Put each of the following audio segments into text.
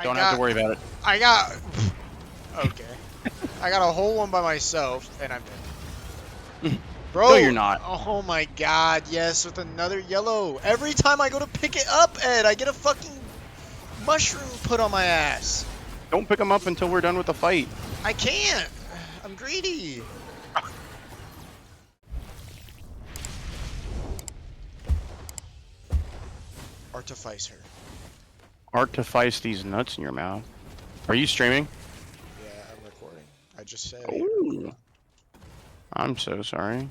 Don't have to worry about it. I got... Okay. I got a whole one by myself, and I'm dead. Bro, No, you're not. oh my god, yes, with another yellow. Every time I go to pick it up, Ed, I get a fucking mushroom put on my ass. Don't pick them up until we're done with the fight. I can't. I'm greedy. Artifice her. Artifice these nuts in your mouth. Are you streaming? Yeah, I'm recording. I just said. Ooh. I'm so sorry.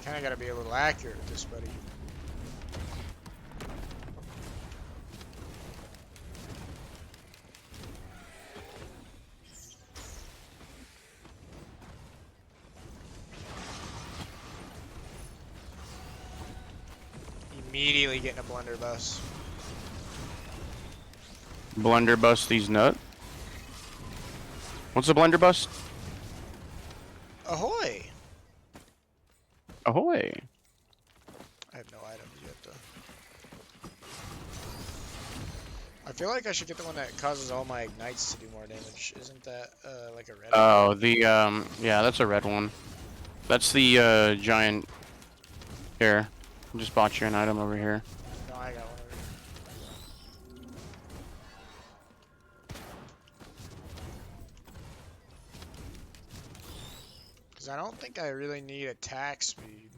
Kinda gotta be a little accurate with this, buddy. Immediately getting a blunderbuss. Blunderbuss these nuts. What's a blunderbuss? Ahoy! Ahoy. I have no items yet, though. I feel like I should get the one that causes all my ignites to do more damage. Isn't that, like a red one? Oh, yeah, that's a red one. That's the, giant... Here. I just bought you an item over here. No, I got one over here. Because I don't think I really need attack speed.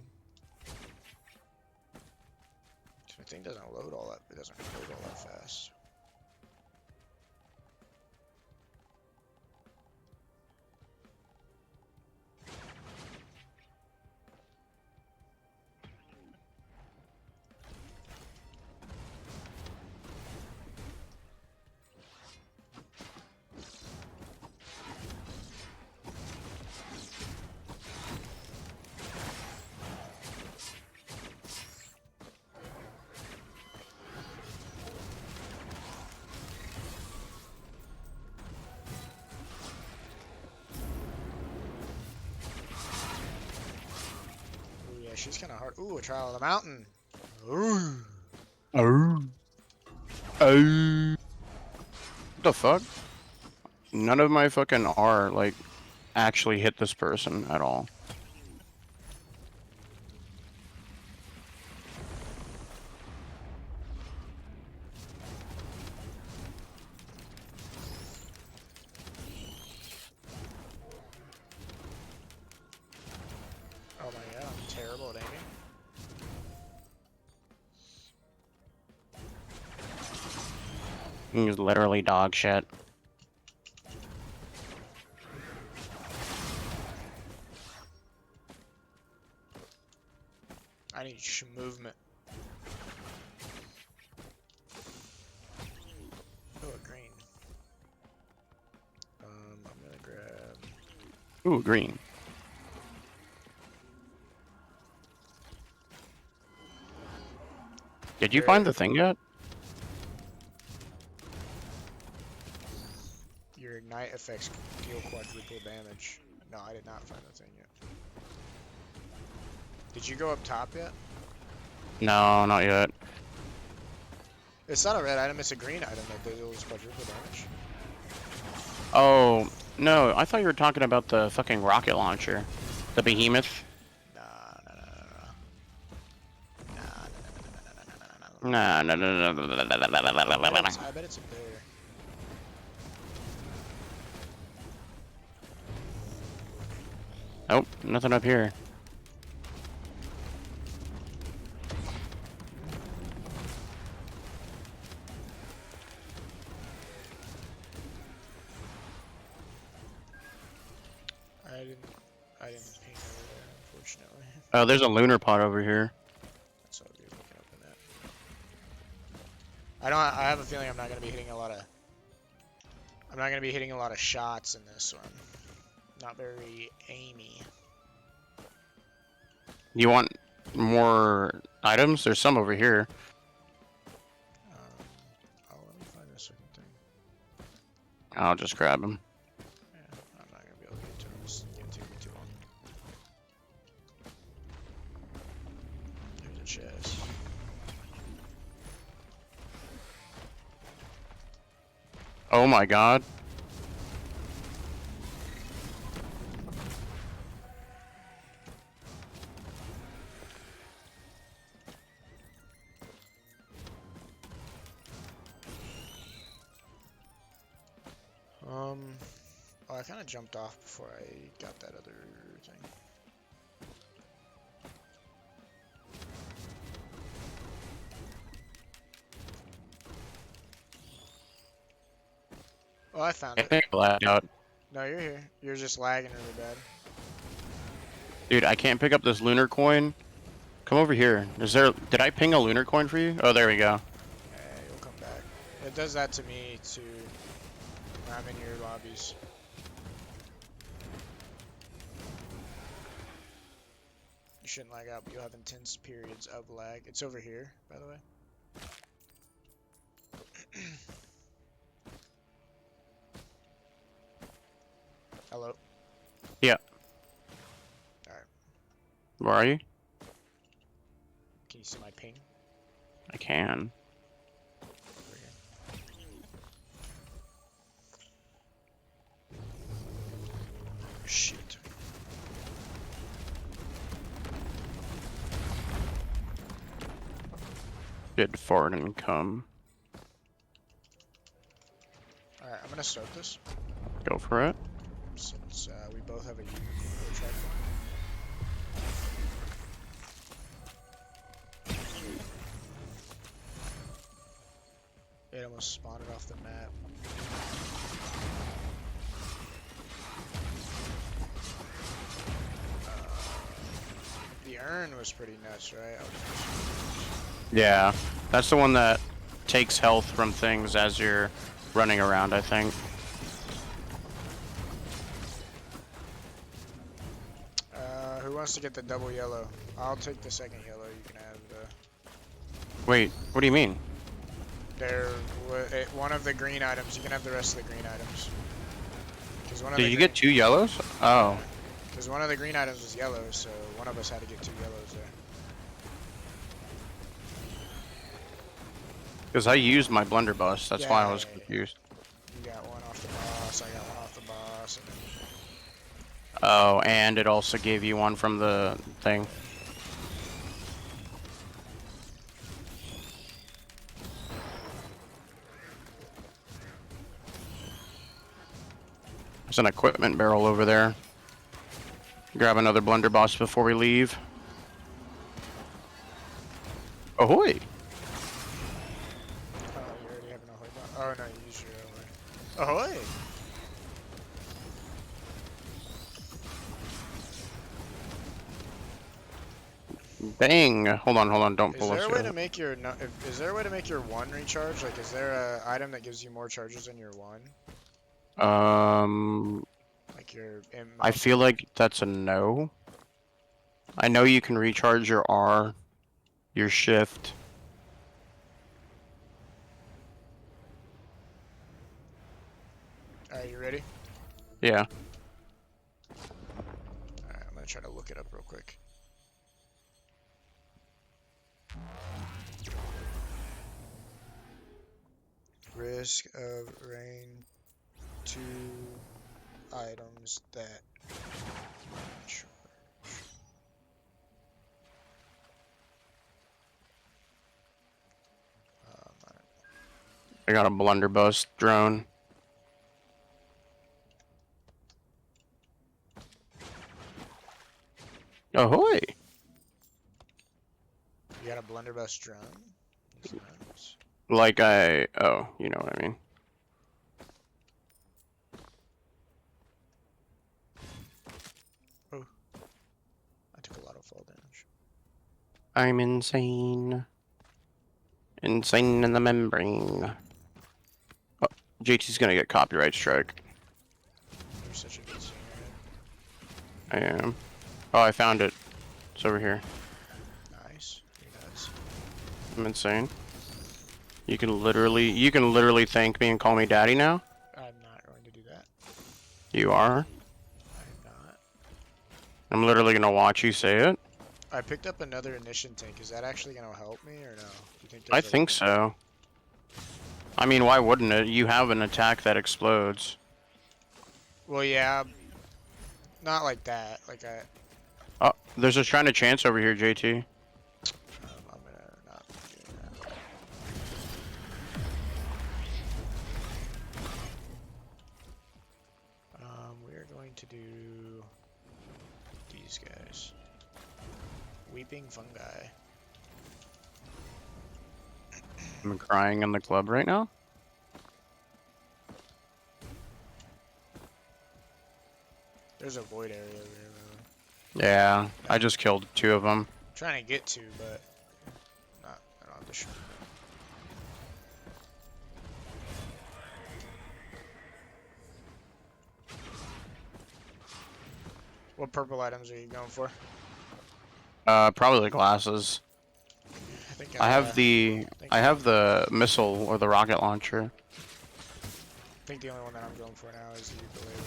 My thing doesn't load all that. It doesn't load all that fast. Ooh, yeah, she's kind of hard. Ooh, a trial of the mountain. Ooh. Oh. Oh. What the fuck? None of my fucking R, like, actually hit this person at all. Oh my god, I'm terrible at aiming. He's literally dog shit. I need movement. Oh, a green. I'm gonna grab. Ooh, green. Did you find the thing yet? Your ignite effects deal quadruple damage. No, I did not find the thing yet. Did you go up top yet? No, not yet. It's not a red item, it's a green item that deals quadruple damage. Oh, no, I thought you were talking about the fucking rocket launcher. The behemoth. Nah. No. I bet it's a bear. Nope, nothing up here. I didn't ping over there, unfortunately. Oh, there's a lunar pod over here. That's all good. We can open that. I have a feeling I'm not gonna be hitting a lot of shots in this one. Not very aimy. You want more items? There's some over here. Oh, let me find a certain thing. I'll just grab them. Yeah, I'm not gonna be able to get to them. It's gonna take me too long. There's a chest. Oh my god. Oh, I kind of jumped off before I got that other thing. Oh, I found I it. think I lagged out. No, you're here. You're just lagging really bad. Dude, I can't pick up this lunar coin. Come over here. Is there? Did I ping a lunar coin for you? Oh, there we go. Yeah, you'll come back. It does that to me too when I'm in your lobbies. You shouldn't lag out, but you'll have intense periods of lag. It's over here, by the way. Hello. Yeah. Alright. Where are you? Can you see my ping? I can. Over here. Shit. Did fart and come. Alright, I'm gonna start this. Go for it. Since we both have a track. It almost spawned it off the map. The urn was pretty nuts, right? Yeah. That's the one that takes health from things as you're running around, I think. Who wants to get the double yellow? I'll take the second yellow. You can have the. Wait, what do you mean? One of the green items. You can have the rest of the green items. Did you get 2 yellows? Oh. Because one of the green items was yellow, so one of us had to get 2 yellows there. Because I used my blunderbuss, that's why I was confused. You got one off the boss, I got one off the boss, and then... Oh, and it also gave you one from the thing. There's an equipment barrel over there. Grab another blunderbuss before we leave. Ahoy! Oh, you already have an ahoy bot. Oh no, you use your ahoy. Ahoy! Dang! Hold on, don't pull us. Is there a way to make your is there a way to make your 1 recharge? Like, is there a item that gives you more charges than your 1? Like your... I feel like that's a no. I know you can recharge your R, your shift. Alright, you ready? Yeah. Alright, I'm gonna try to look it up real quick. Risk of rain 2 items that recharge. I got a blunderbuss drone. Ahoy! You got a blunderbuss drone? That's nice. Like oh, you know what I mean. Oh. I took a lot of fall damage. I'm insane. Insane in the membrane. Oh, JT's gonna get copyright strike. You're such a good singer. I am. Oh, I found it. It's over here. Nice. Very nice. I'm insane. You can literally thank me and call me daddy now. I'm not going to do that. You are. I'm not. I'm literally gonna watch you say it. I picked up another ignition tank. Is that actually going to help me or no? Do you think I there's think so. I mean, why wouldn't it? You have an attack that explodes. Well, yeah. Not like that. Like Oh, there's a Shrine of Chance over here, JT. I'm gonna not be doing that. We're going to do these guys. Weeping fungi. I'm crying in the club right now. There's a void area over here. Yeah, I just killed 2 of them. Trying to get to, but not. I don't have the shroom. What purple items are you going for? Probably the glasses. I think I have the missile or the rocket launcher. I think the only one that I'm going for now is the ukulele.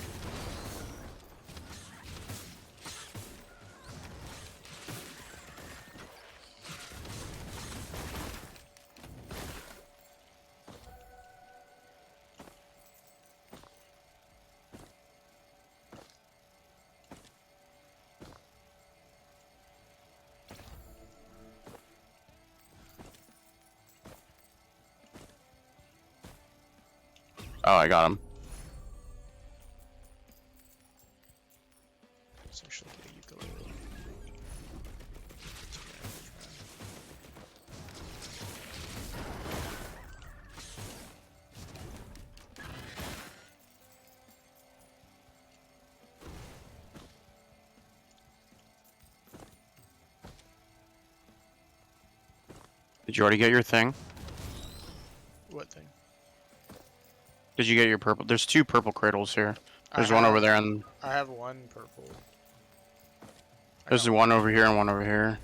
Oh, I got him. Let's actually get a ukulele. Did you already get your thing? What thing? Did you get your purple? There's 2 purple cradles here. There's one over there, and I have one purple. there's one over here and one over here.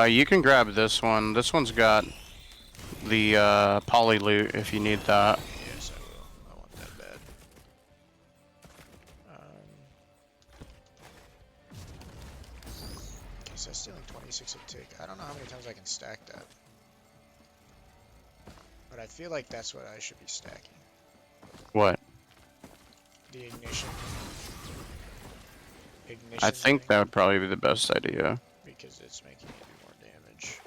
You can grab this one. This one's got the poly loot if you need that. Yes, I will. I want that bad. Okay, so that's stealing 26 a tick. I don't know how many times I can stack that. But I feel like that's what I should be stacking. What? The ignition. I think that would probably be the best idea. Because it's making me do more damage.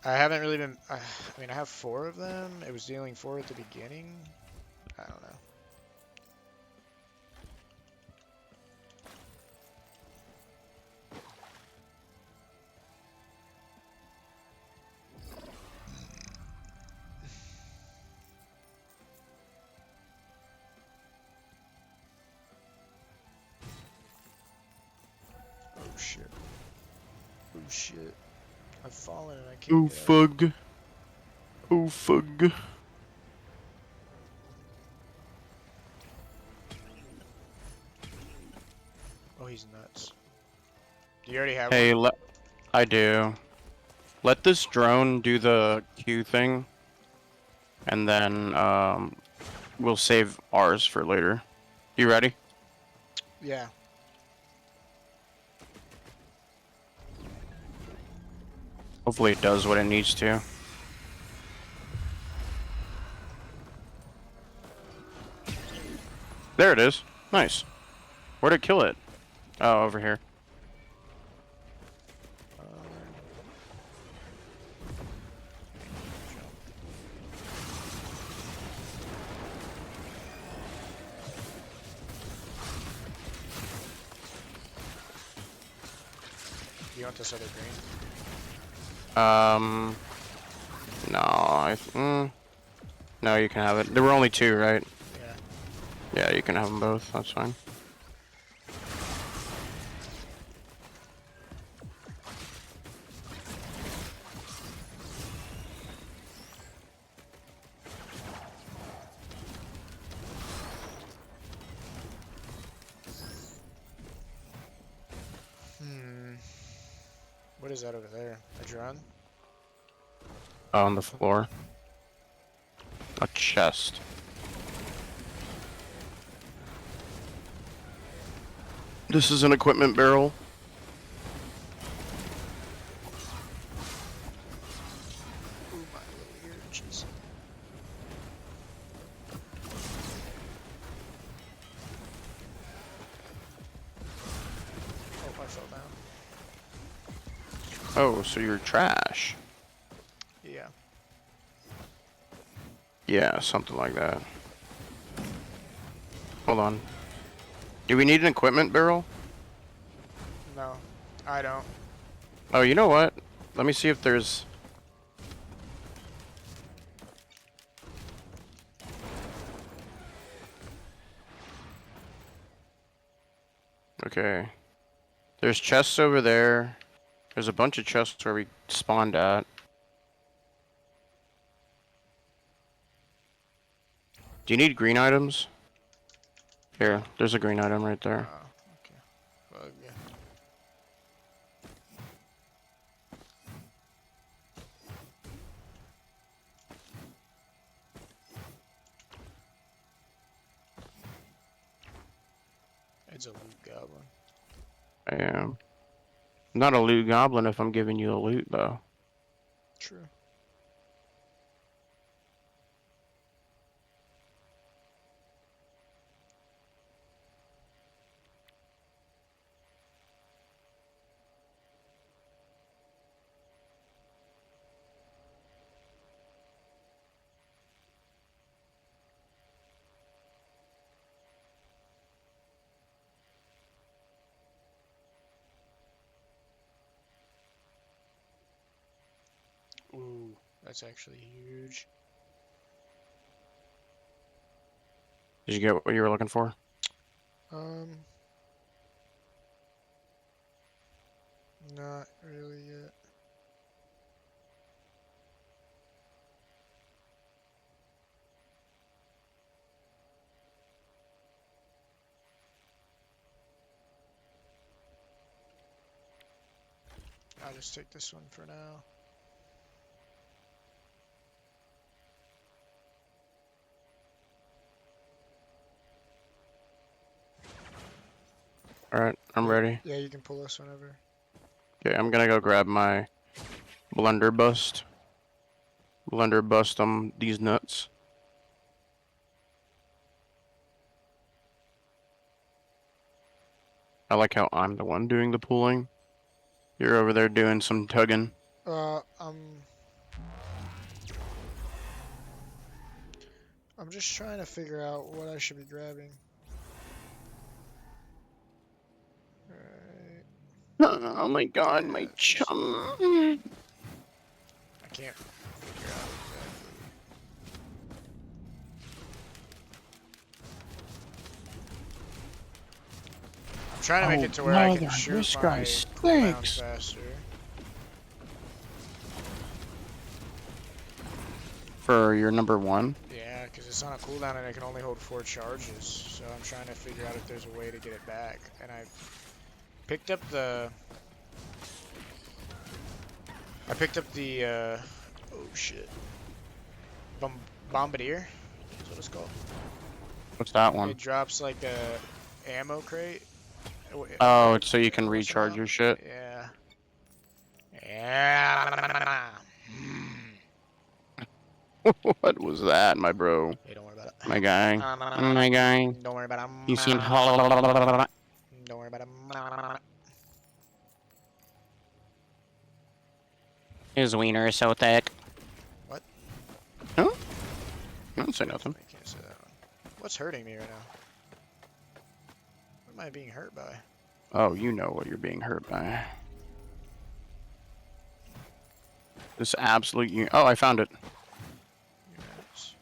I haven't really been... I mean, I have 4 of them. It was dealing 4 at the beginning. I don't know. Oh shit. Oh shit. I've fallen and I can't Oh get up. fug. Oh fug. Oh, he's nuts. Do you already have Hey, one? I do. Let this drone do the Q thing, and then we'll save ours for later. You ready? Yeah. Hopefully it does what it needs to. There it is. Nice. Where'd it kill it? Oh, over here. Do you want this other green? No, no, you can have it. There were only 2, right? Yeah. Yeah, you can have them both. That's fine. What is that over there? A drone? On the floor. A chest. This is an equipment barrel. Ooh, my little ears. Oh, I fell down. Oh, so you're trash. Yeah. Yeah, something like that. Hold on. Do we need an equipment barrel? No, I don't. Oh, you know what? Let me see if there's... Okay. There's chests over there. There's a bunch of chests where we spawned at. Do you need green items? Here, there's a green item right there. Okay. Well, yeah. It's a loot goblin. I am. I'm not a loot goblin if I'm giving you a loot, though. True. Ooh, that's actually huge. Did you get what you were looking for? Not really yet. I'll just take this one for now. Alright, I'm ready. Yeah, you can pull this whenever. Okay, I'm gonna go grab my blunderbuss. Blunderbuss these nuts. I like how I'm the one doing the pulling. You're over there doing some tugging. I'm just trying to figure out what I should be grabbing. Right. Oh my god, Yeah, my just- chum. I can't figure out exactly. I'm trying to make it to where I can shoot this my guy cooldowns stinks. faster. For your number one? Yeah, because it's on a cooldown and it can only hold 4 charges. So I'm trying to figure out if there's a way to get it back. And I picked up the... oh shit. Bombardier? That's what it's called. What's that one? It drops like a ammo crate. Oh, it's so you can Once in a recharge while. your shit? Yeah. Yeah. What was that, my bro? Hey, don't worry about it. My guy. My guy. Don't worry about it. You seem... Don't worry about it. His wiener is so thick. What? Huh? I didn't say nothing. I can't say that one. What's hurting me right now? What am I being hurt by? Oh, you know what you're being hurt by. This absolute... Oh, I found it. Units.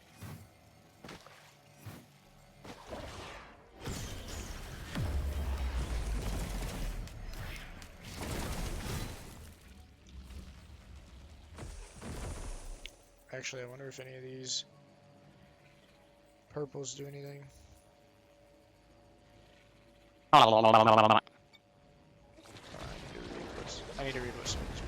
Actually, I wonder if any of these purples do anything. I need to read what's in this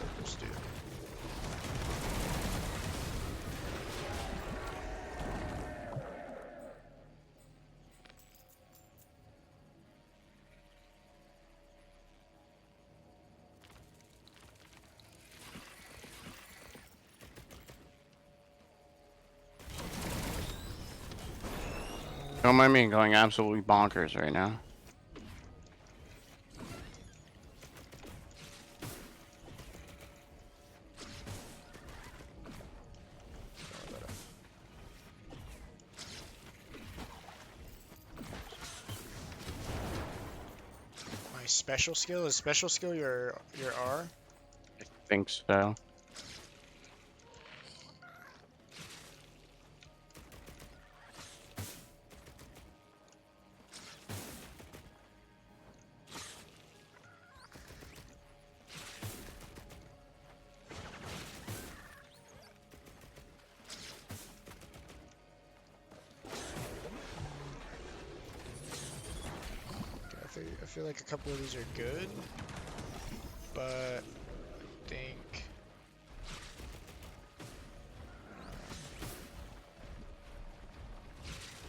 Don't mind me going absolutely bonkers right now. My special skill is special skill your R. I think so. I feel like a couple of these are good, but I think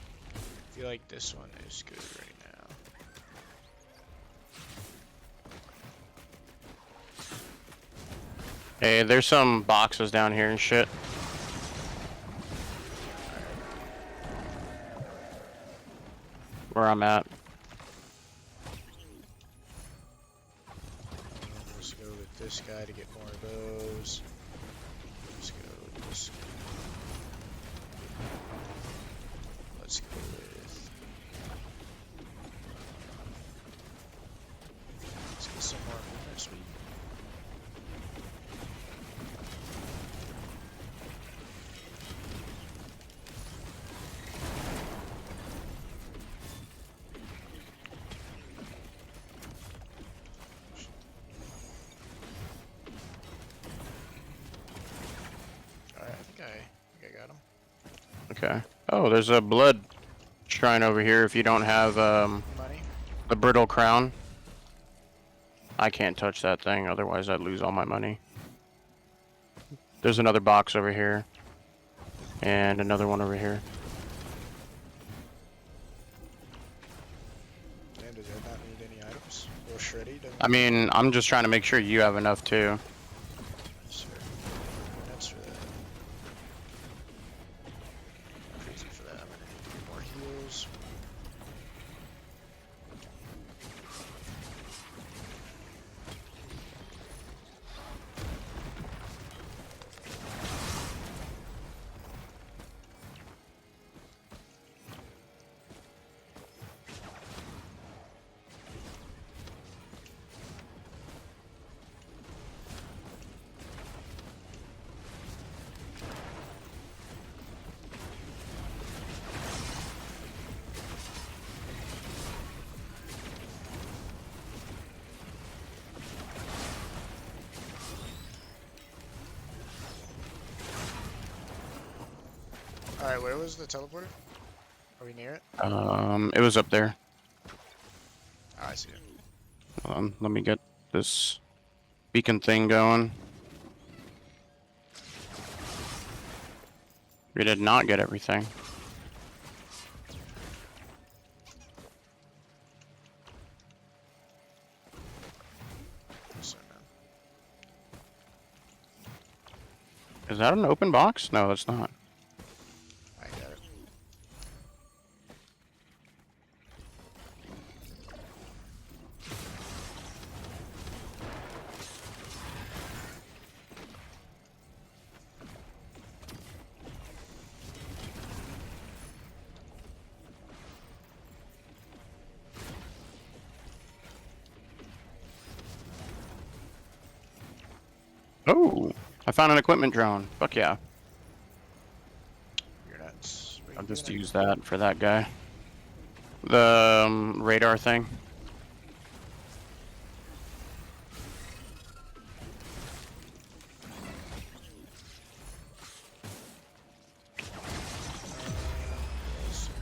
I feel like this one is good right now. Hey, there's some boxes down here and shit. Where I'm at. Let's go with this guy to get more of those. Let's go with this guy. Let's go with. Let's get some more lunar speed. Alright, I think I got him. Okay. Oh, there's a blood shrine over here if you don't have Money. the brittle crown. I can't touch that thing, otherwise I'd lose all my money. There's another box over here. And another one over here. And does that not need any items? Or shreddy? I mean, I'm just trying to make sure you have enough too. Sure. That's for that. Crazy for that. I'm gonna need to get more heals. Alright, where was the teleporter? Are we near it? It was up there. Oh, I see it. Let me get this beacon thing going. We did not get everything. So, man. Is that an open box? No, that's not. I got it. Oh, I found an equipment drone. Fuck yeah. You're nuts. What are I'll you just doing? use that for that guy. The radar thing. Let's go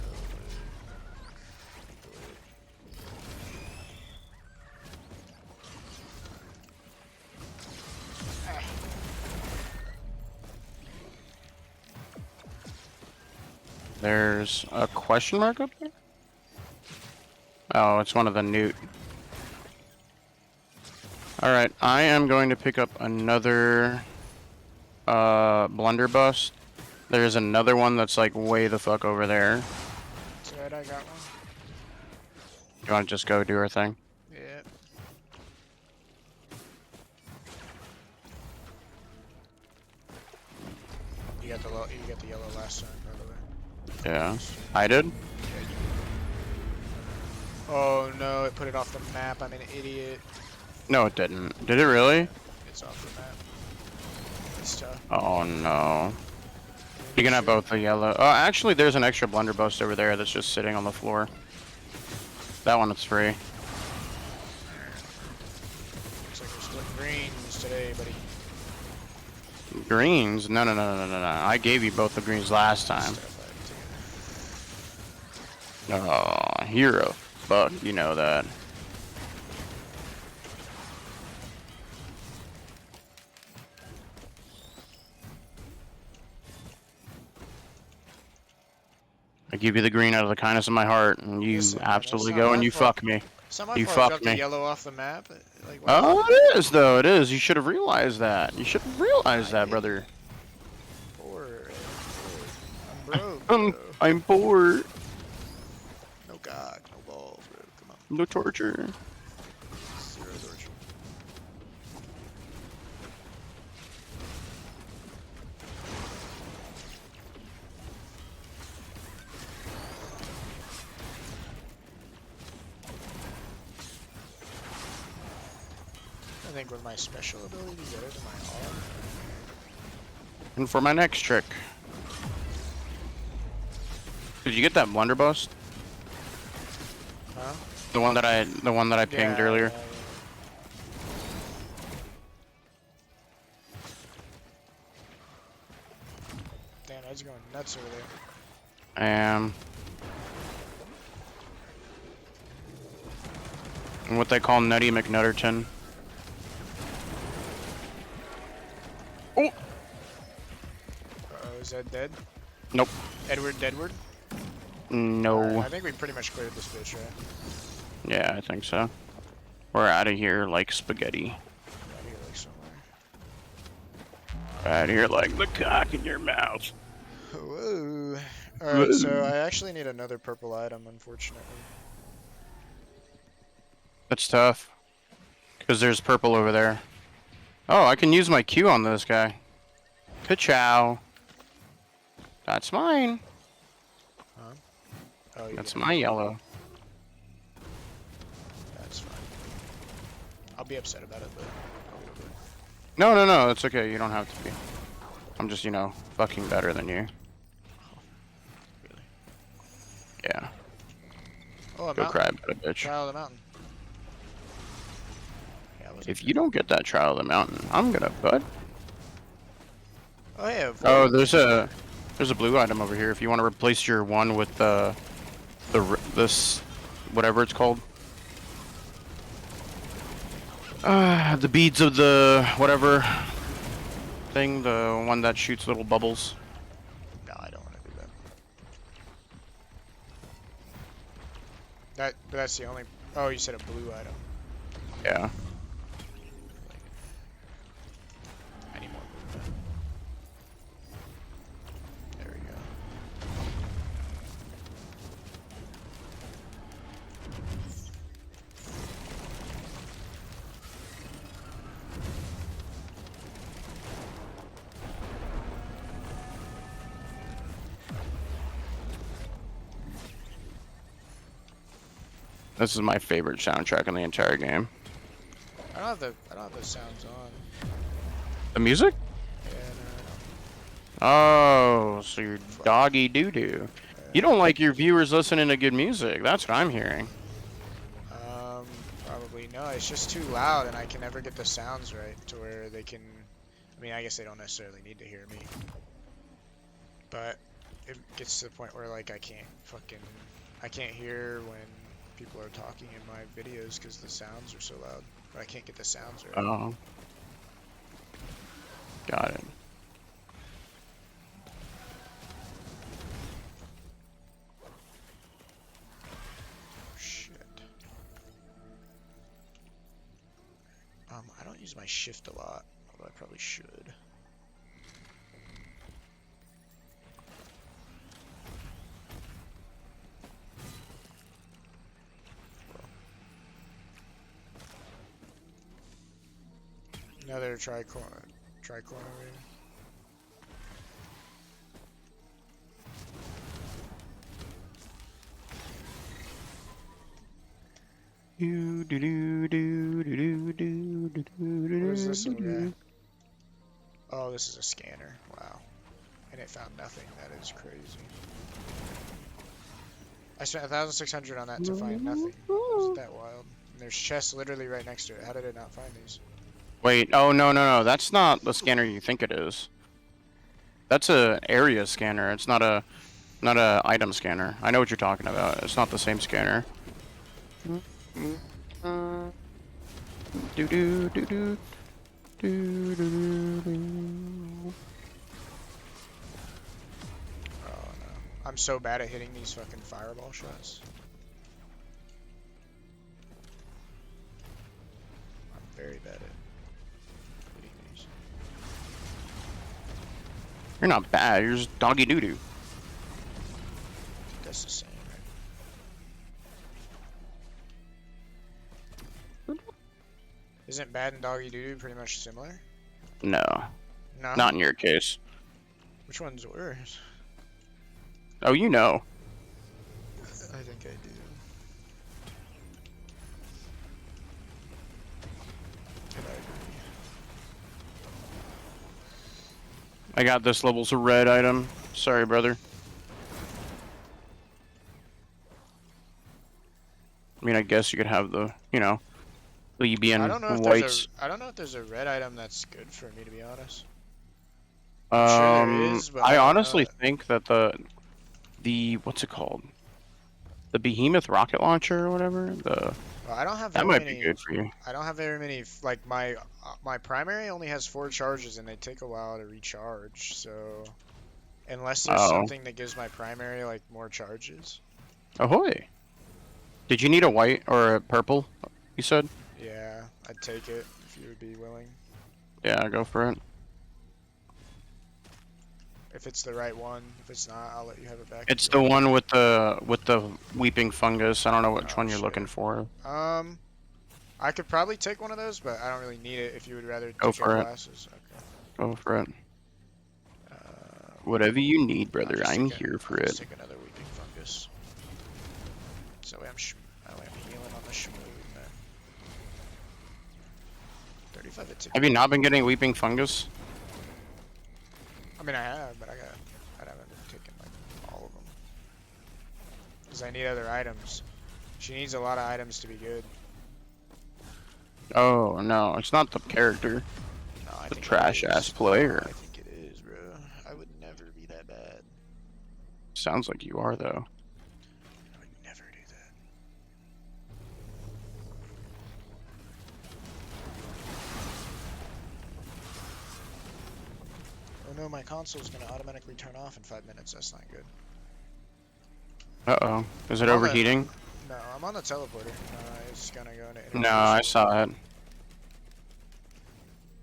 There's a question mark up there? Oh, it's one of the newt. Alright, I am going to pick up another blunderbuss. There's another one that's like way the fuck over there. It's alright. Alright, I got one. You want to just go do our thing? Yeah. You got the yellow last time, by the way. Yeah. I did? Yeah, oh no, it put it off the map. I'm an idiot. No, it didn't. Did it really? It's off the map. It's tough. Oh no. You can have both the yellow. Oh, actually, there's an extra blunderbuss over there that's just sitting on the floor. That one is free. Looks like we're splitting greens today, buddy. Greens? No, no, no, no, no, no. I gave you both the greens last time. Oh, hero. Fuck, you know that. I give you the green out of the kindness of my heart, and you Listen, man, absolutely that's not go and my you fault. fuck me. It's not my You fault I fucked dropped me. the yellow off the map. Like, why Oh, it is, though. It is. You should have realized that. You should have realized that, brother. Poor. I'm broke, I'm, bro. I'm bored. No God, no balls, bro. Come on. No torture. Zero torture. I think with my special ability better than my arm. And for my next trick. Did you get that blunderbuss? Huh? The one that I pinged earlier. Yeah. Damn, I was going nuts over there. I am. And what they call Nutty McNutterton. Oh! Uh-oh, is that dead? Nope. Edward Deadward? No. Alright, I think we pretty much cleared this bitch, right? Yeah, I think so. We're out of here like spaghetti. Out here, like somewhere. Out of here like the cock in your mouth. Whoa. Alright, so I actually need another purple item, unfortunately. That's tough. Because there's purple over there. Oh, I can use my Q on this guy. Ka-chow. That's mine. Huh? Oh, That's yeah. my yellow. That's fine. I'll be upset about it, but I'll go with it. No, no, no. That's okay. You don't have to be. I'm just, you know, fucking better than you. Really? Yeah. Oh, a Go mountain. cry about it, bitch. Trial of the mountain. Yeah, I wasn't If you don't get that trial of the mountain, I'm gonna, bud. Oh, yeah. Oh, there's a blue item over here. If you want to replace your one with this whatever it's called. The beads of the whatever thing, the one that shoots little bubbles. No, I don't want to do that. That's the only. Oh, you said a blue item. Yeah. I need more blue. There we go. This is my favorite soundtrack in the entire game. I don't have the sounds on. The music? Yeah, Oh, so you're doggy doo-doo. You don't like your viewers listening to good music. That's what I'm hearing. probably no. It's just too loud, and I can never get the sounds right to where they can. I mean, I guess they don't necessarily need to hear me, but it gets to the point where like I can't hear when people are talking in my videos because the sounds are so loud. But I can't get the sounds right. Oh. Got it. Shit. I don't use my shift a lot, although I probably should. Another tricorn over here. What is this little guy? Oh, this is a scanner. Wow. And it found nothing. That is crazy. I spent 1,600 on that to find nothing. Isn't that wild? And there's chests literally right next to it. How did it not find these? Wait, oh no, that's not the scanner you think it is. That's a area scanner. It's not a item scanner. I know what you're talking about. It's not the same scanner. Do do do do do do do. Oh no. I'm so bad at hitting these fucking fireball shots. I'm very bad at hitting these. You're not bad. You're just doggy doo doo. That's the same, right? Isn't bad and doggy doo doo pretty much similar? No, No. not in your case. Which one's worse? Oh, you know. I think I do. Did I agree? I got this level's a red item. Sorry, brother. I mean, I guess you could have the, you know, Libyan I don't know if whites. I don't know if there's a red item that's good for me, to be honest. I'm sure there is, but I I don't honestly know. think that the what's it called? The Behemoth rocket launcher or whatever. Well, I don't have That very might be many. good for you. I don't have very many. Like my primary only has 4 charges, and they take a while to recharge. So unless there's Oh. something that gives my primary like more charges. Ahoy! Did you need a white or a purple? You said. Yeah, I'd take it if you would be willing. Yeah, go for it. If it's the right one. If it's not, I'll let you have it back. It's the one with the weeping fungus. I don't know which Oh, one you're shit. looking for. I could probably take one of those, but I don't really need it. If you would rather Go take for out it. glasses, okay. Go for it. Uh, Whatever you need, I'll brother. just I'm take here for I'll it. just take another weeping fungus. So I'm healing on the schmood, man. 35 hits. Have you not been getting weeping fungus? I mean, I have, but I haven't been taking like all of them. Cause I need other items. She needs a lot of items to be good. Oh no, it's not the character. No, I The think trash it is. ass player. I think it is, bro. I would never be that bad. Sounds like you are though. I would never do that. Oh no, my console's gonna automatically turn off in 5 minutes. That's not good. Uh-oh. Is it I'm on the- overheating? No, I'm on the teleporter. It's gonna go into No, I interface. saw it.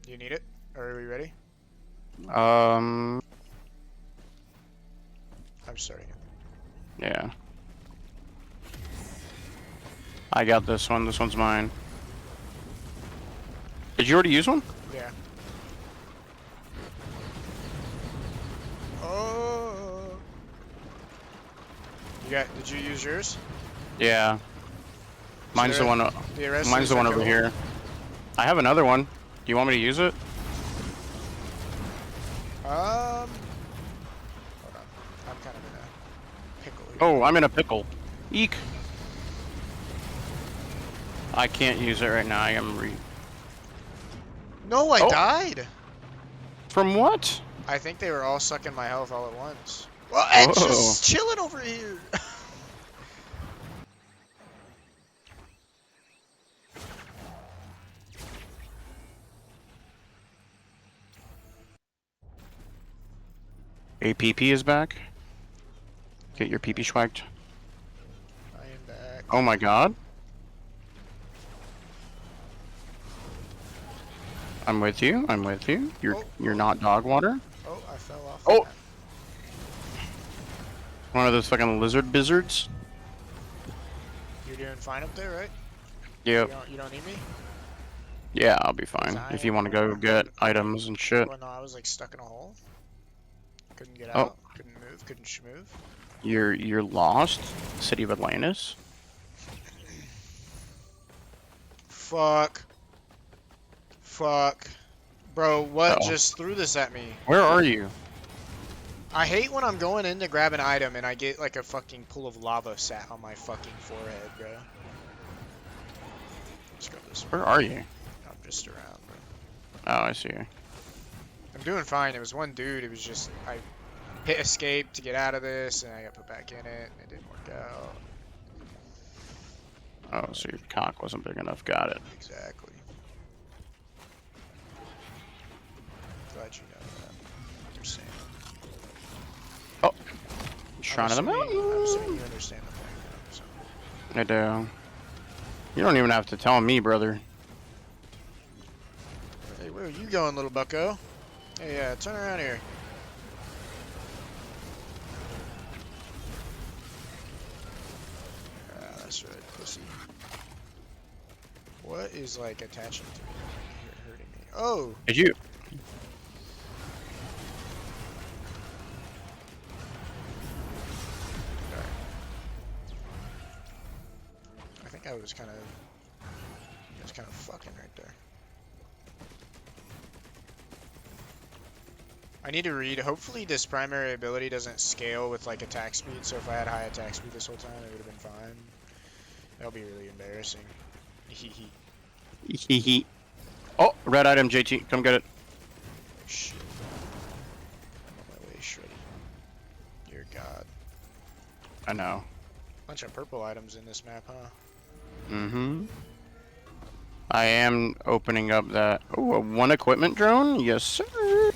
Do you need it? Or are we ready? Um, I'm starting it. yeah. I got this one. This one's mine. Did you already use one? Yeah. Oh. Did you use yours? Yeah. Mine's the one. The rest Mine's is the one that over killable? here. I have another one. Do you want me to use it? Hold on. I'm kind of in a pickle here. Oh, I'm in a pickle. Eek. I can't use it right now. I am No, I Oh. died! From what? I think they were all sucking my health all at once. Well, it's Whoa. just chilling over here! APP is back. Get your PP swagged. I am back. Oh my god. I'm with you. I'm with you. You're not dog water. Oh, I fell off. Oh. That. One of those fucking lizard bizzards. You're doing fine up there, right? Yep. You don't need me? Yeah, I'll be Was fine. I If you want to go anywhere? get items and shit. Well, no, I was like stuck in a hole. Couldn't get Oh, out. Couldn't move. Couldn't move. you're lost? City of Atlantis? Fuck. Fuck. Bro, what Uh-oh. just threw this at me? Where are you? I hate when I'm going in to grab an item and I get like a fucking pool of lava sat on my fucking forehead, bro. Let's go this way. Where are you? I'm just around, bro. Oh, I see you. I'm doing fine. It was one dude. It was just I hit escape to get out of this, and I got put back in it, and it didn't work out. Oh, so your cock wasn't big enough. Got it. Exactly. Glad you know that. Understand. Oh, Shrine of the I'm Mountain. assuming you understand the point. So. I do. You don't even have to tell me, brother. Hey, where are you going, little bucko? Hey, turn around here. Ah, that's right, pussy. What is like attaching to me, hurting me? Oh, Did you? I think I was kind of fucking right there. I need to read. Hopefully this primary ability doesn't scale with like attack speed, so if I had high attack speed this whole time, it would have been fine. That would be really embarrassing. Hehe. Hee. Oh, red item, JT. Come get it. Shit. I'm on my way, Shreddy. You're a god. I know. Bunch of purple items in this map, huh? Mm-hmm. I am opening up that. Oh, a one equipment drone? Yes, sir.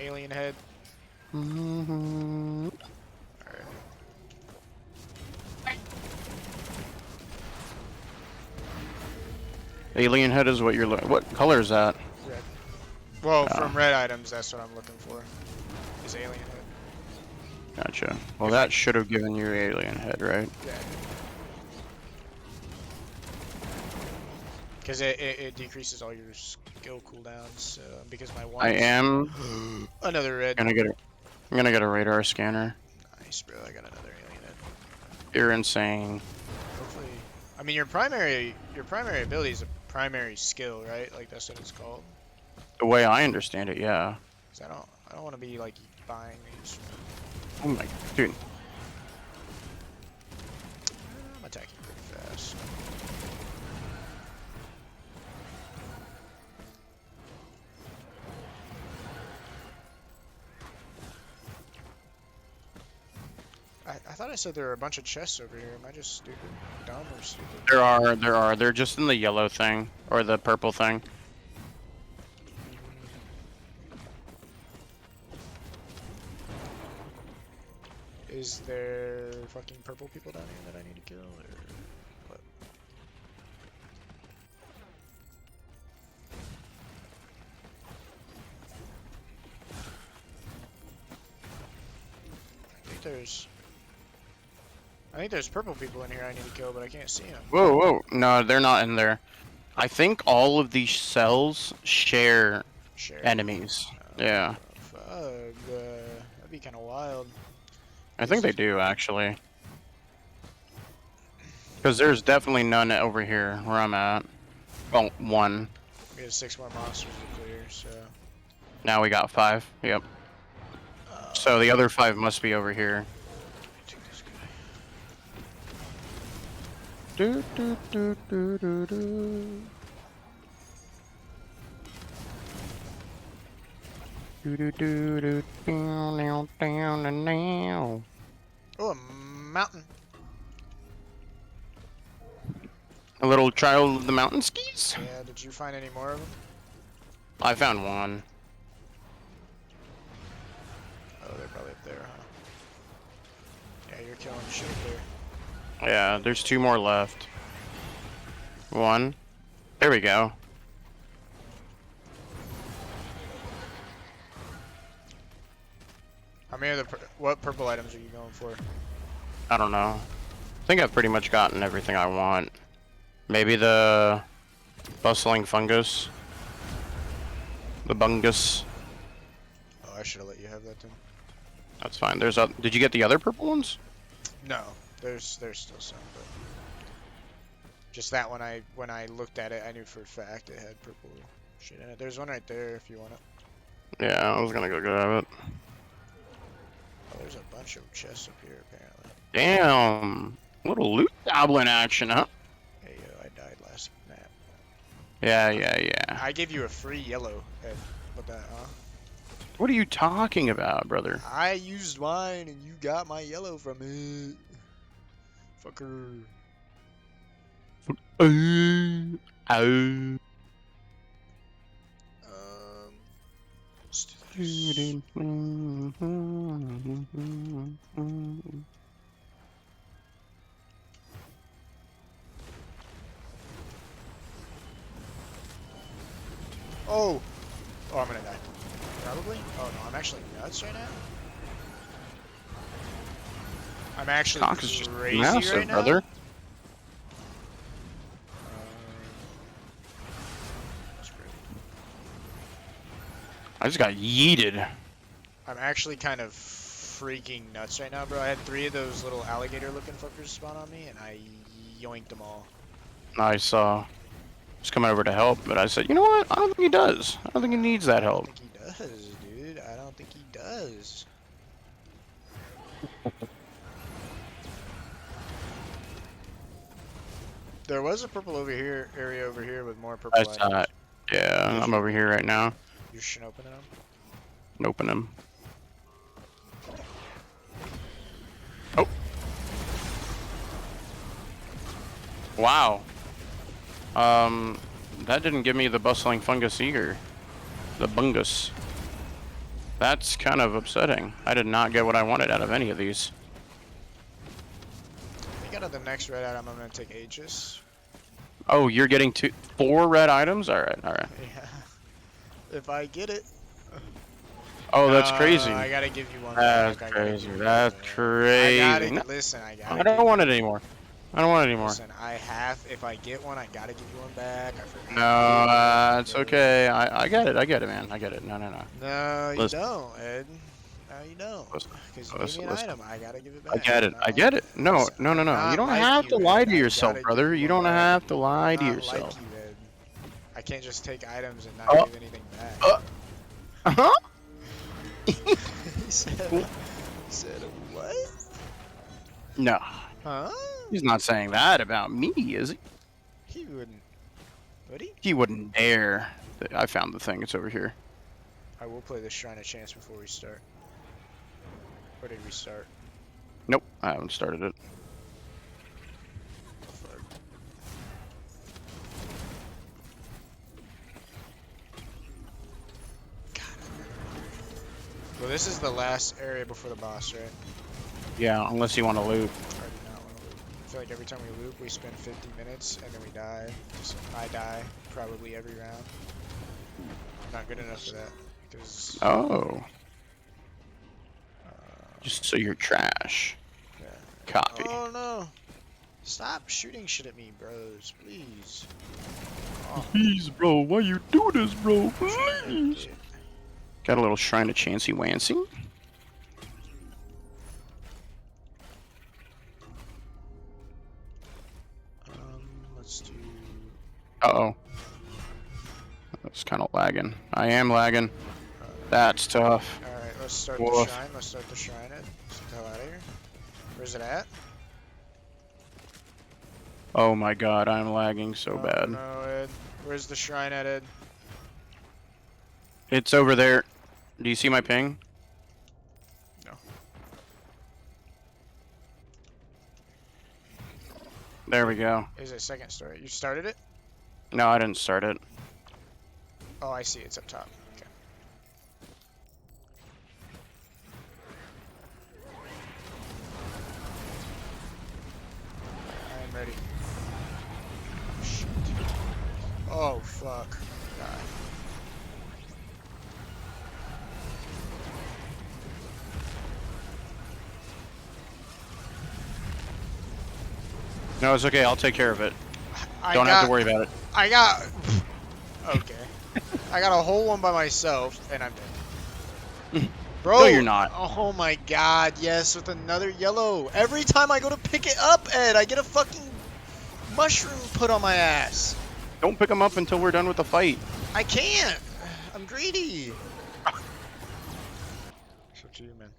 Alien head. Mm-hmm. Alright. Alien head is what you're looking. What color is that? Red. Well, Oh. from red items, that's what I'm looking for. Is alien head. Gotcha. Well, that should have given you alien head, right? Yeah. Because it decreases all your skill cooldowns. Because my one. I am Another red. gonna get a. I'm gonna get a radar scanner. Nice, bro. I got another alien head. You're insane. Hopefully. I mean, your primary ability is a primary skill, right? Like that's what it's called. The way I understand it, yeah. 'Cause I don't want to be like buying these. Oh my, dude. I'm attacking pretty fast. I thought I said there were a bunch of chests over here. Am I just stupid? Dumb or stupid? There are. They're just in the yellow thing or the purple thing. Is there fucking purple people down here that I need to kill, or what? I think there's purple people in here I need to kill, but I can't see them. Whoa. No, they're not in there. I think all of these cells share Share. enemies. Yeah. Fuck. That'd be kind of wild. I think they do, actually. Because there's definitely none over here where I'm at. Well, one. We have 6 more monsters to clear, so. Now we got 5. Yep. So the other 5 must be over here. Take this guy. Do. Now. Oh, a mountain. A little child of the mountain skis? Yeah, did you find any more of them? I found one. Oh, they're probably up there, huh? Yeah, you're killing shit up there. Yeah, there's 2 more left. 1. There we go. How many of the what purple items are you going for? I don't know. think I've pretty much gotten everything I want. Maybe the bustling fungus. The bungus. Oh, I should have let you have that then. That's fine. There's a. Did you get the other purple ones? No, there's still some, but just that one. When I looked at it, I knew for a fact it had purple shit in it. There's one right there if you want it. Yeah, I was gonna go grab it. Oh, there's a bunch of chests up here apparently. Damn. Little loot goblin action, huh? Hey yo, I died last map. Yeah. I gave you a free yellow. Ed. What that, huh? What are you talking about, brother? I used mine and you got my yellow from it. Fucker. Oh. Let's do this. Oh! Oh, I'm gonna die. Probably? Oh no, I'm actually nuts right now. I'm actually Cock is just crazy massive, right now. brother. That's great. I just got yeeted. I'm actually kind of freaking nuts right now, bro. I had 3 of those little alligator-looking fuckers spawn on me, and I yoinked them all. I saw. Was coming over to help, but I said, you know what? I don't think he does. I don't think he needs that I help. don't think he does, dude. I don't think he does. There was a purple over here, area over here with more purple I items. saw it. Yeah, I'm over here right now. You should open them. Open him. Oh. Wow. That didn't give me the bustling fungus either. The bungus. That's kind of upsetting. I did not get what I wanted out of any of these. I think out of the next red item, I'm gonna take Aegis. Oh, you're getting 4 red items? Alright. Yeah. If I get it. Oh, that's crazy. I gotta give you one That's back. crazy. That's crazy. I gotta, listen, I gotta. I don't want it anymore. I don't want it anymore. Listen, I have, if I get one, I gotta give you one back. I forgot. No, it's okay. I get it. I get it, man. I get it. No. No, you Listen. don't, Ed. No, you don't. Because you gave me an item, I gotta give it back. I get it. I get it. No. Listen, You not don't like have to you, lie Ed. to I yourself, gotta brother. give You one don't back. have to lie to Not yourself. like you, Ed. I can't just take items and not give anything back. Uh-huh. He said what? No. Huh? He's not saying that about me, is he? He wouldn't. Would he? He wouldn't dare. I found the thing. It's over here. I will play this Shrine of Chance before we start. Or did we start? Nope. I haven't started it. Fuck. God. Well, this is the last area before the boss, right? Yeah, unless you want to loot. I do not want to loop. I feel like every time we loop, we spend 50 minutes and then we die. So I die probably every round. Not good enough for that. Because. Oh. Just so you're trash. Yeah. Copy. Oh no! Stop shooting shit at me, bros. Please. Oh, Please, bro. Why you do this, bro? Please. shit. Got a little shrine of Chancy Wancy. Let's do. Uh-oh. That's kind of lagging. I am lagging. That's tough. Alright, let's start Woof. the shrine. Let's start the shrine. Let's get the hell out of here. Where's it at? Oh my god, I'm lagging so Oh, bad. no, Ed. Where's the shrine at, Ed? It's over there. Do you see my ping? No. There we go. There's a second story. You started it? No, I didn't start it. Oh, I see. It's up top. Okay. I am ready. Oh, shit. Oh, fuck. God. No, it's okay. I'll take care of it. I Don't got, have to worry about it. I got. Okay. I got a whole one by myself, and I'm dead. Bro, No, you're not. oh my god, yes, with another yellow. Every time I go to pick it up, Ed, I get a fucking mushroom put on my ass. Don't pick them up until we're done with the fight. I can't. I'm greedy. It's up to you, man.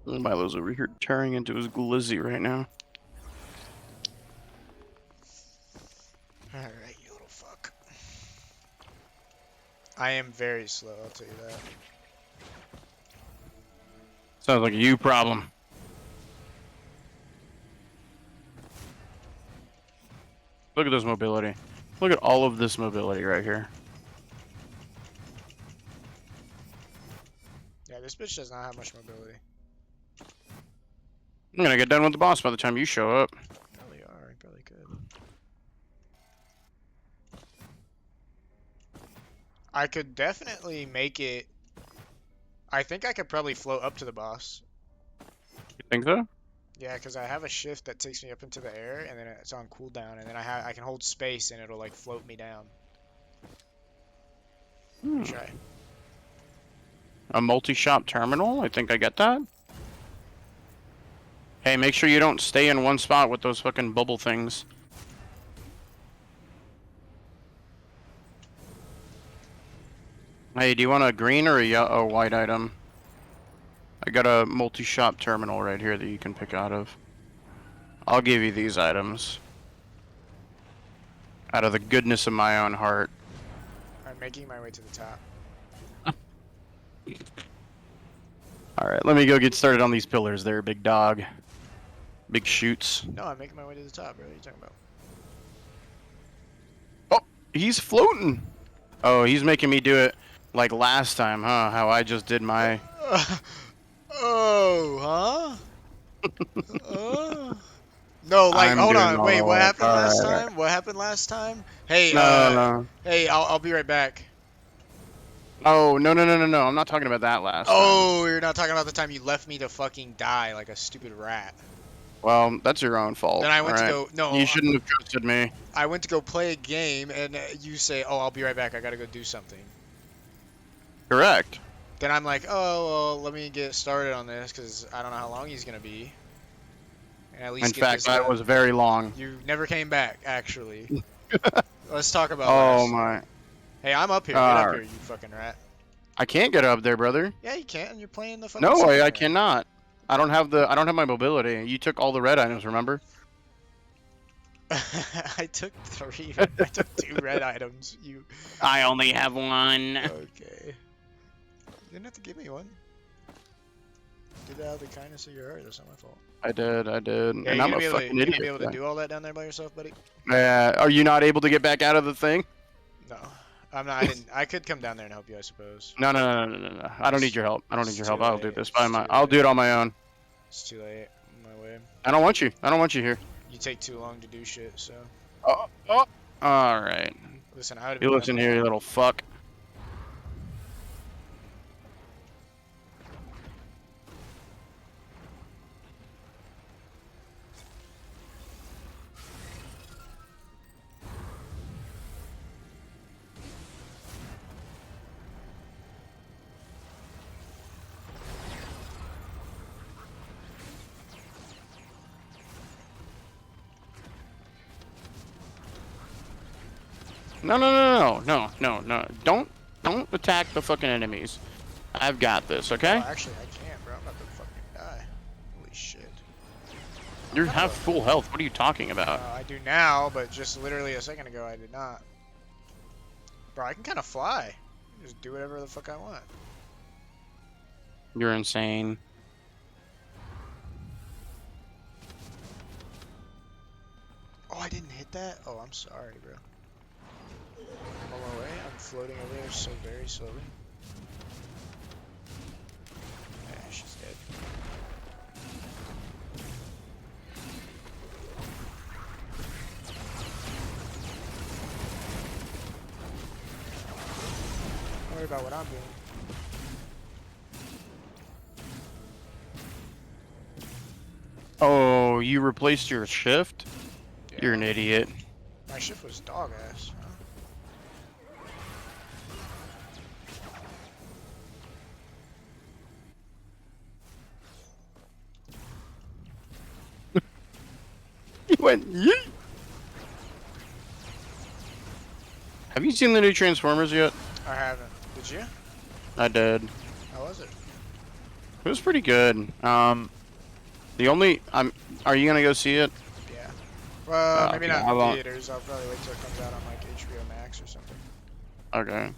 Milo's over here tearing into his glizzy right now. Alright, you little fuck. I am very slow, I'll tell you that. Sounds like a you problem. Look at this mobility. Look at all of this mobility right here. Yeah, this bitch does not have much mobility. I'm gonna get done with the boss by the time you show up. Probably are, I probably could. I could definitely make it. I think I could probably float up to the boss. You think so? Yeah, because I have a shift that takes me up into the air, and then it's on cooldown, and then I can hold space, and it'll like float me down. Try. A multi-shop terminal? I think I get that. Hey, make sure you don't stay in one spot with those fucking bubble things. Hey, do you want a green or a white item? I got a multi-shop terminal right here that you can pick out of. I'll give you these items. Out of the goodness of my own heart. I'm making my way to the top. Alright, let me go get started on these pillars there, big dog. Big shoots. No, I'm making my way to the top, bro. What are you talking about? Oh, he's floating. Oh, he's making me do it like last time, huh? How I just did my... Oh, huh? No, like, hold on. Wait, what happened last time? What happened last time? Hey, No. hey, I'll be right back. Oh, no. I'm not talking about that last time. Oh, you're not talking about the time you left me to fucking die like a stupid rat. Well, that's your own fault. Then I went to alright? go, no. You shouldn't have trusted me. I went to go play a game, and you say, oh, I'll be right back. I gotta go do something. Correct. Then I'm like, oh, well, let me get started on this, because I don't know how long he's gonna be. And at least In fact, that was very long. You never came back, actually. Let's talk about Oh, last. my. Hey, I'm up here. Get up here, you fucking rat. I can't get up there, brother. Yeah, you can. You're playing the fucking. No, I cannot. I don't have my mobility. You took all the red items, remember? I took 3. I took 2 red items. You. I only have 1. Okay. You didn't have to give me one. Did that out of the kindness of your heart. That's not my fault. I did. Yeah, And I'm a fucking idiot. You gonna be able to do all that down there by yourself, buddy? Are you not able to get back out of the thing? No, I'm not. I didn't. I could come down there and help you, I suppose. No. I don't need your help. I'll do this by my. It's too I'll do it late. on my own. It's too late. On my way. I don't want you here. You take too long to do shit, so. Oh. All right. Listen, I would. You listen here, you little fuck. No. Don't attack the fucking enemies. I've got this, okay? Oh, actually, I can't, bro. I'm about to fucking die. Holy shit. You have full health. What are you talking about? I do now, but just literally a second ago, I did not. Bro, I can kind of fly. Just do whatever the fuck I want. You're insane. Oh, I didn't hit that? Oh, I'm sorry, bro. I'm on my way. I'm floating over there so very slowly. Yeah, she's dead. worry about what I'm doing. Oh, you replaced your shift? Yeah. You're an idiot. My shift was dog ass. Huh? You went yeet. Have you seen the new Transformers yet? I haven't. Did you? I did. How was it? It was pretty good. The only are you gonna go see it? Yeah. Well, maybe Okay, not how in about- theaters. I'll probably wait till it comes out on like HBO Max or something. Okay.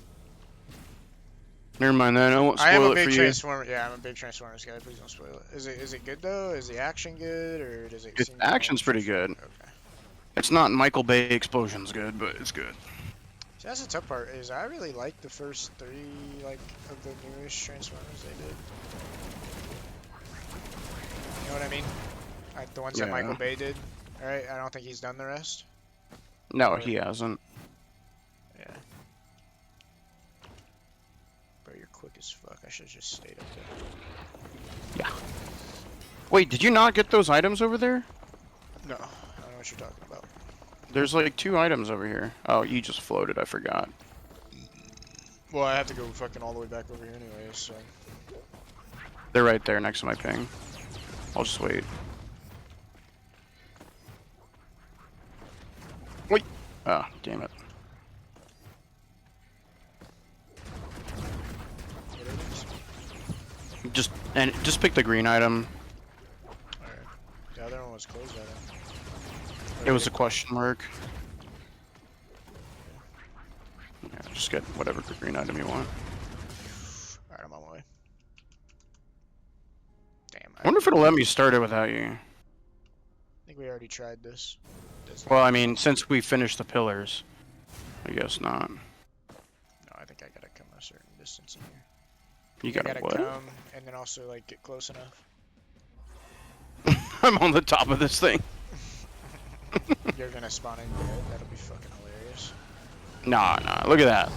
Never mind then. I won't I am spoil a it big for you. Transformer. Yeah, I'm a big Transformers guy. Please don't spoil it. Is it good though? Is the action good, or does it Its seem? action's pretty good. Okay. It's not Michael Bay explosions good, but it's good. See, that's the tough part. Is I really like the first 3 like of the newest Transformers they did. You know what I mean? Like the ones that Yeah. Michael Bay did. All right. I don't think he's done the rest. No, Or- he hasn't. Yeah. Bro, you're quick as fuck. I should have just stayed up there. Yeah. Wait, did you not get those items over there? No, I don't know what you're talking about. There's like 2 items over here. Oh, you just floated. I forgot. Well, I have to go fucking all the way back over here anyway, so. They're right there next to my ping. I'll just wait. Wait. Ah, damn it. What it is? Just pick the green item. Alright. The other one was closed, I think. It was a question mark. Yeah, just get whatever green item you want. Alright, I'm on my way. Damn, I wonder if it'll let me start it without you. I think we already tried this. Well, I mean, since we finished the pillars, I guess not. No, I think I gotta come a certain distance in here. You I gotta gotta what? come and then also like get close enough. I'm on the top of this thing. You're gonna spawn in dead. That'll be fucking hilarious. Nah, look at that.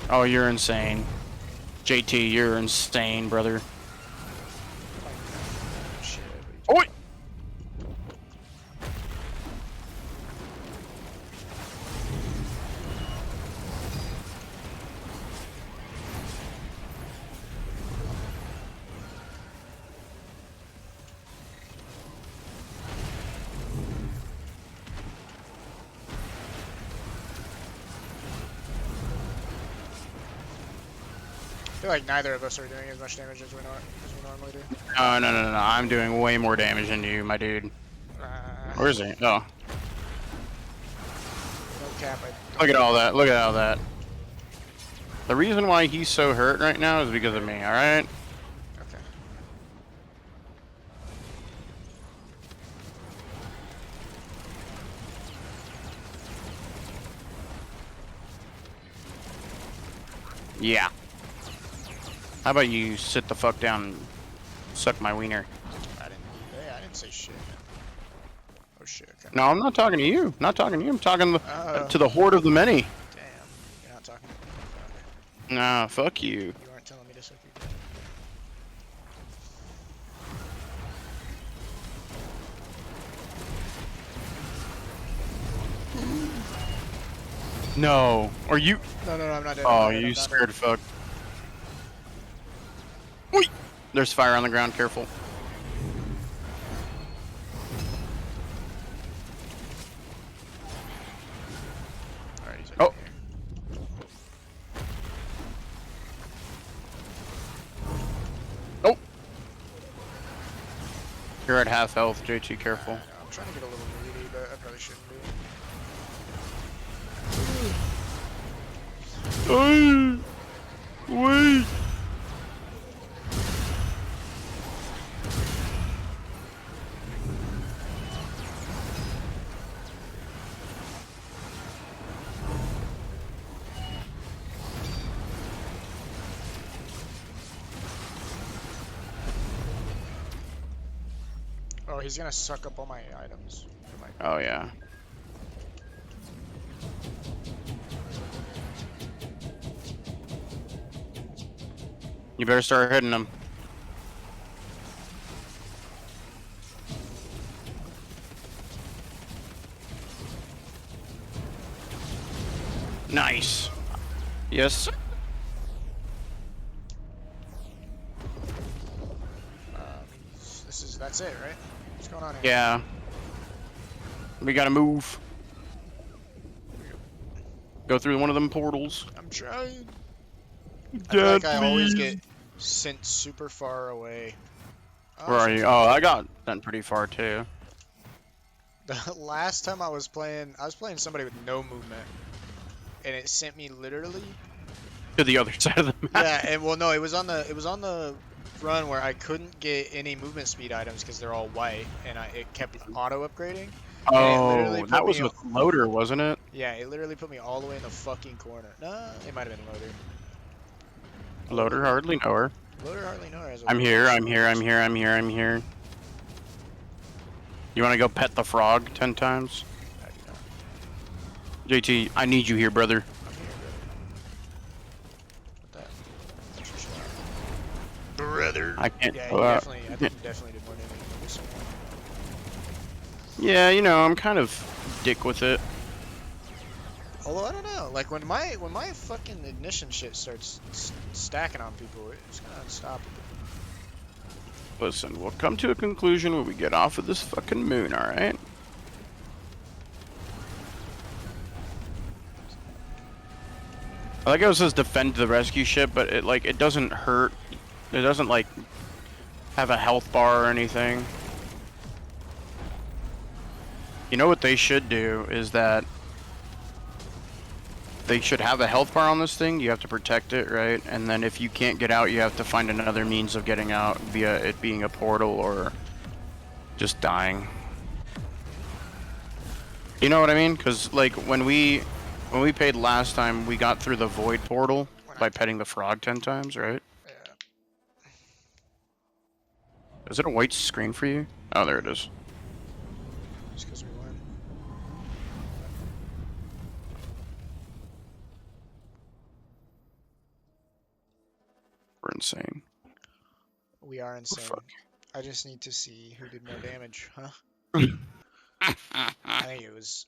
Oh, you're insane. JT, you're insane, brother. Shit. Oh, wait. I feel like neither of us are doing as much damage as we normally do. No. I'm doing way more damage than you, my dude. Where is he? Oh, No cap. look at all that. Look at all that. The reason why he's so hurt right now is because of me, alright? Okay. Yeah. How about you sit the fuck down and suck my wiener? I didn't say shit. Oh shit. Okay. No, I'm not talking to you. Not talking to you. I'm talking to the horde of the many. Damn. You're not talking to me. Nah, fuck you. You aren't telling me to suck your dick. No. Are you? No, I'm not dead. Oh, you scared fuck. Wait. There's fire on the ground. Careful. Alright, he's Oh. over here. Oh. You're at half health, JT. Careful. I know, I'm trying to get a little greedy, but I probably shouldn't be. Wait. Oh, he's gonna suck up all my items. Oh yeah. You better start hitting them. Nice. Yes, sir. That's it, right? What's going on here? Yeah. We gotta move. Go through one of them portals. I'm trying. I feel Dad, like I always please. get sent super far away. Oh, Where are shit. you? Oh, I got sent pretty far too. The last time I was playing somebody with no movement, and it sent me literally. To the other side of the map. Yeah, and well, no, it was on the run where I couldn't get any movement speed items because they're all white, and it kept auto upgrading. And it literally Oh, put that was me. with Loader, wasn't it? Yeah, it literally put me all the way in the fucking corner. Nah, it might have been Loader. Loader hardly know her. Loader hardly know her as a I'm here, I'm here, I'm here, I'm here, I'm here. You wanna go pet the frog 10 times? I do not. JT, I need you here, brother. I'm here, brother. What that? Brother. I can't Yeah, go you out. definitely. I think you definitely did more damage than this one. Yeah, you know, I'm kind of dick with it. Although I don't know, like when my fucking ignition shit starts stacking on people, it's kind of unstoppable. Listen, we'll come to a conclusion when we get off of this fucking moon, alright? I like how it says defend the rescue ship, but it doesn't hurt. It doesn't like have a health bar or anything. You know what they should do is that they should have a health bar on this thing. You have to protect it, right? And then if you can't get out, you have to find another means of getting out via it being a portal or just dying. You know what I mean? Because like when we paid last time, we got through the void portal by petting the frog 10 times, right? Yeah. Is it a white screen for you? Oh, there it is. Just because we won. We're insane. We are insane. Fuck. I just need to see who did more damage, huh? I think it was